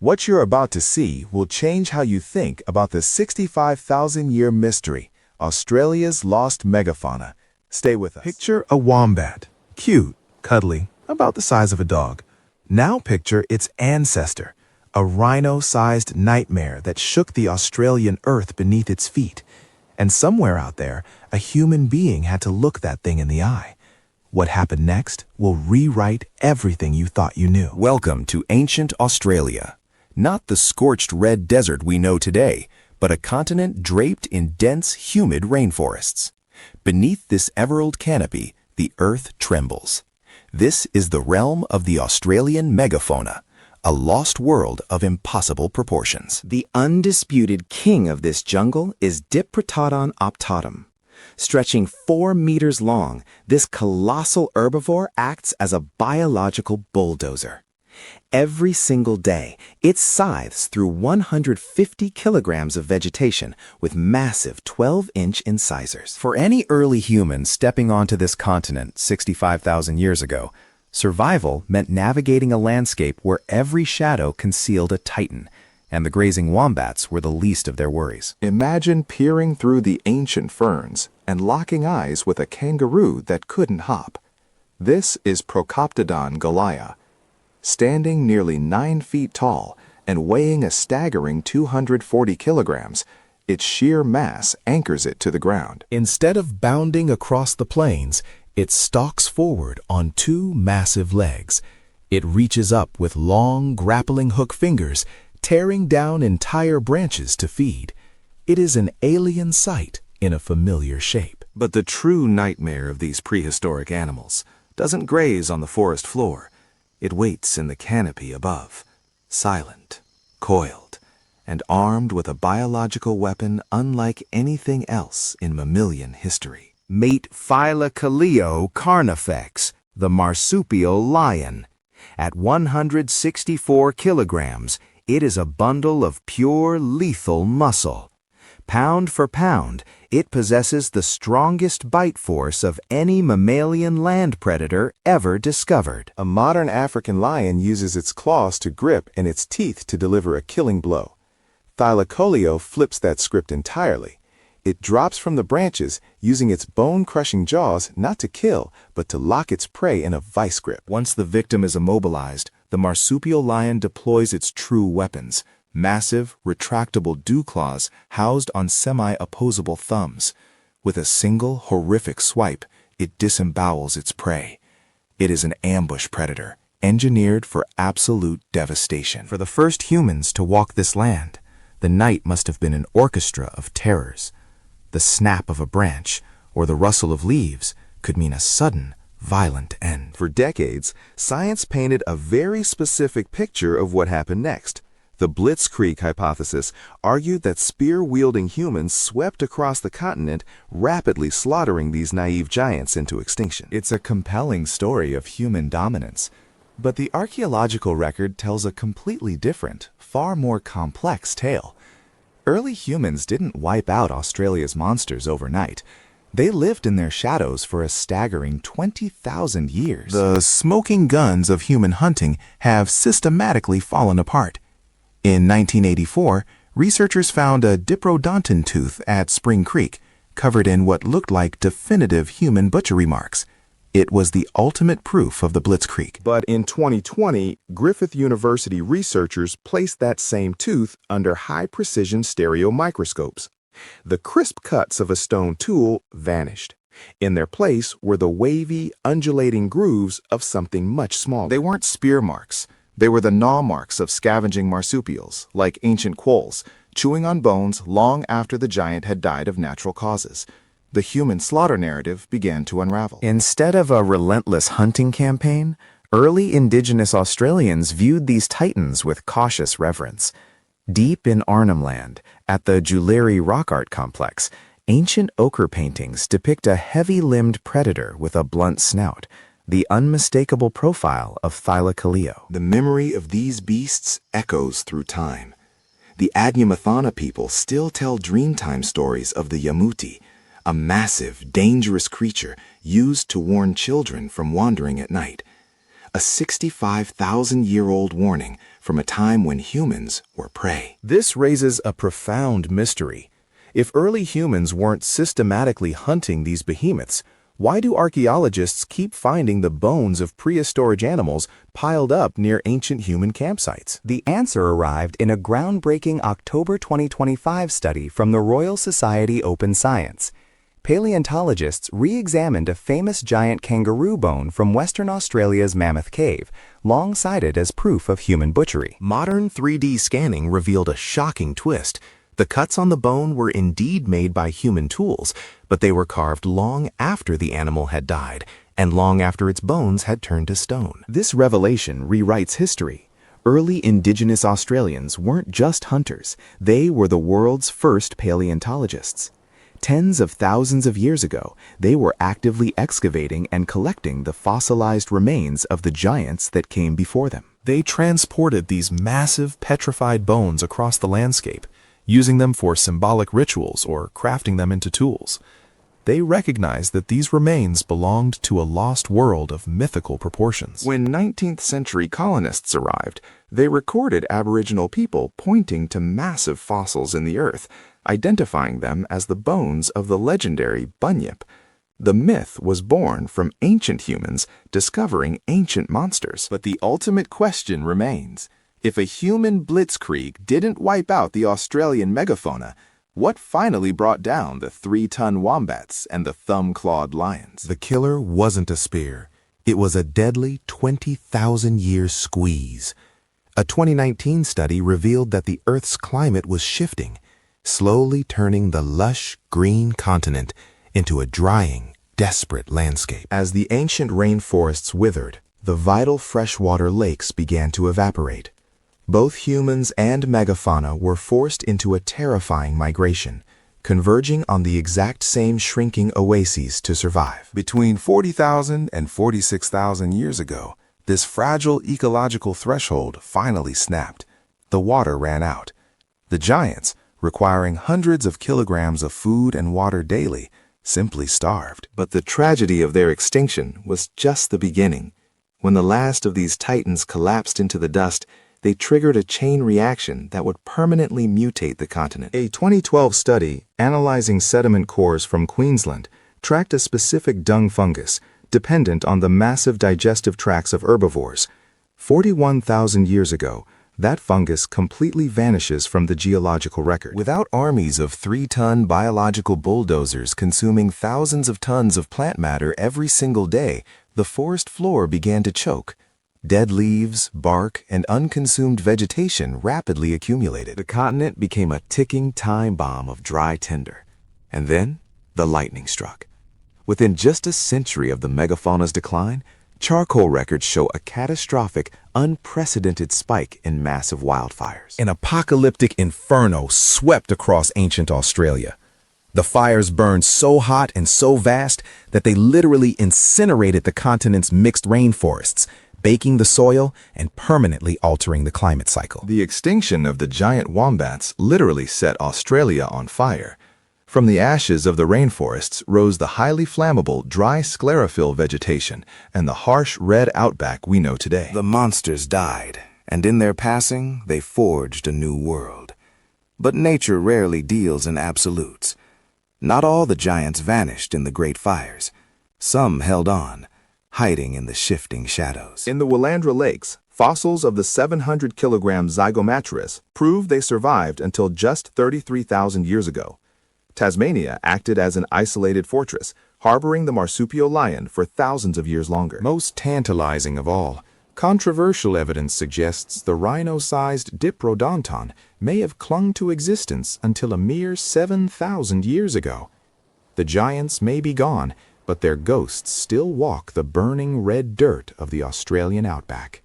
What you're about to see will change how you think about the 65,000-year mystery, Australia's Lost Megafauna. Stay with us. Picture a wombat. Cute, cuddly, about the size of a dog. Now picture its ancestor, a rhino-sized nightmare that shook the Australian earth beneath its feet. And somewhere out there, a human being had to look that thing in the eye. What happened next will rewrite everything you thought you knew. Welcome to ancient Australia. Not the scorched red desert we know today, but a continent draped in dense, humid rainforests. Beneath this emerald canopy, the earth trembles. This is the realm of the Australian megafauna, a lost world of impossible proportions. The undisputed king of this jungle is Diprotodon optatum. Stretching 4 meters long, this colossal herbivore acts as a biological bulldozer. Every single day, it scythes through 150 kilograms of vegetation with massive 12-inch incisors. For any early human stepping onto this continent 65,000 years ago, survival meant navigating a landscape where every shadow concealed a titan, and the grazing wombats were the least of their worries. Imagine peering through the ancient ferns and locking eyes with a kangaroo that couldn't hop. This is Procoptodon goliath. Standing nearly 9 feet tall and weighing a staggering 240 kilograms, its sheer mass anchors it to the ground. Instead of bounding across the plains, it stalks forward on 2 massive legs. It reaches up with long, grappling hook fingers, tearing down entire branches to feed. It is an alien sight in a familiar shape. But the true nightmare of these prehistoric animals doesn't graze on the forest floor. It waits in the canopy above, silent, coiled, and armed with a biological weapon unlike anything else in mammalian history. Meet Phyllocaleo carnifex, the marsupial lion. At 164 kilograms, it is a bundle of pure lethal muscle. Pound for pound, it possesses the strongest bite force of any mammalian land predator ever discovered. A modern African lion uses its claws to grip and its teeth to deliver a killing blow. Phyllocaleo flips that script entirely. It drops from the branches, using its bone-crushing jaws not to kill, but to lock its prey in a vice grip. Once the victim is immobilized, the marsupial lion deploys its true weapons, massive, retractable dew claws housed on semi-opposable thumbs. With a single, horrific swipe, it disembowels its prey. It is an ambush predator, engineered for absolute devastation. For the first humans to walk this land, the night must have been an orchestra of terrors. The snap of a branch or the rustle of leaves could mean a sudden, violent end. For decades, science painted a very specific picture of what happened next. The Blitzkrieg hypothesis argued that spear-wielding humans swept across the continent, rapidly slaughtering these naive giants into extinction. It's a compelling story of human dominance, but the archaeological record tells a completely different, far more complex tale. Early humans didn't wipe out Australia's monsters overnight. They lived in their shadows for a staggering 20,000 years. The smoking guns of human hunting have systematically fallen apart. In 1984, researchers found a diprotodon tooth at Spring Creek, covered in what looked like definitive human butchery marks. It was the ultimate proof of the Blitzkrieg. But in 2020, Griffith University researchers placed that same tooth under high-precision stereo microscopes. The crisp cuts of a stone tool vanished. In their place were the wavy, undulating grooves of something much smaller. They weren't spear marks. They were the gnaw marks of scavenging marsupials, like ancient quolls, chewing on bones long after the giant had died of natural causes. The human slaughter narrative began to unravel. Instead of a relentless hunting campaign, early indigenous Australians viewed these titans with cautious reverence. Deep in Arnhem Land, at the Juleri Rock Art Complex, ancient ochre paintings depict a heavy-limbed predator with a blunt snout, the unmistakable profile of Phyllocaleo. The memory of these beasts echoes through time. The Adnyamathanha people still tell Dreamtime stories of the Yamuti, a massive, dangerous creature used to warn children from wandering at night. A 65,000-year-old warning from a time when humans were prey. This raises a profound mystery. If early humans weren't systematically hunting these behemoths, why do archaeologists keep finding the bones of prehistoric animals piled up near ancient human campsites? The answer arrived in a groundbreaking October 2025 study from the Royal Society Open Science. Paleontologists re-examined a famous giant kangaroo bone from Western Australia's Mammoth Cave, long cited as proof of human butchery. Modern 3D scanning revealed a shocking twist. The cuts on the bone were indeed made by human tools, but they were carved long after the animal had died, and long after its bones had turned to stone. This revelation rewrites history. Early indigenous Australians weren't just hunters, they were the world's first paleontologists. Tens of thousands of years ago, they were actively excavating and collecting the fossilized remains of the giants that came before them. They transported these massive petrified bones across the landscape, using them for symbolic rituals or crafting them into tools. They recognized that these remains belonged to a lost world of mythical proportions. When 19th century colonists arrived, they recorded Aboriginal people pointing to massive fossils in the earth, identifying them as the bones of the legendary bunyip. The myth was born from ancient humans discovering ancient monsters. But the ultimate question remains. If a human blitzkrieg didn't wipe out the Australian megafauna, what finally brought down the 3-ton wombats and the thumb-clawed lions? The killer wasn't a spear. It was a deadly 20,000-year squeeze. A 2019 study revealed that the Earth's climate was shifting, slowly turning the lush green continent into a drying, desperate landscape. As the ancient rainforests withered, the vital freshwater lakes began to evaporate. Both humans and megafauna were forced into a terrifying migration, converging on the exact same shrinking oases to survive. Between 40,000 and 46,000 years ago, this fragile ecological threshold finally snapped. The water ran out. The giants, requiring hundreds of kilograms of food and water daily, simply starved. But the tragedy of their extinction was just the beginning. When the last of these titans collapsed into the dust, they triggered a chain reaction that would permanently mutate the continent. A 2012 study analyzing sediment cores from Queensland tracked a specific dung fungus dependent on the massive digestive tracts of herbivores. 41,000 years ago, that fungus completely vanishes from the geological record. Without armies of 3-ton biological bulldozers consuming thousands of tons of plant matter every single day, the forest floor began to choke. Dead leaves, bark, and unconsumed vegetation rapidly accumulated. The continent became a ticking time bomb of dry tinder. And then, the lightning struck. Within just a century of the megafauna's decline, charcoal records show a catastrophic, unprecedented spike in massive wildfires. An apocalyptic inferno swept across ancient Australia. The fires burned so hot and so vast that they literally incinerated the continent's mixed rainforests, baking the soil and permanently altering the climate cycle. The extinction of the giant wombats literally set Australia on fire. From the ashes of the rainforests rose the highly flammable dry sclerophyll vegetation and the harsh red outback we know today. The monsters died, and in their passing, they forged a new world. But nature rarely deals in absolutes. Not all the giants vanished in the great fires. Some held on, hiding in the shifting shadows. In the Willandra Lakes, fossils of the 700-kilogram Zygomaturus prove they survived until just 33,000 years ago. Tasmania acted as an isolated fortress, harboring the marsupial lion for thousands of years longer. Most tantalizing of all, controversial evidence suggests the rhino-sized Diprotodon may have clung to existence until a mere 7,000 years ago. The giants may be gone, but their ghosts still walk the burning red dirt of the Australian outback.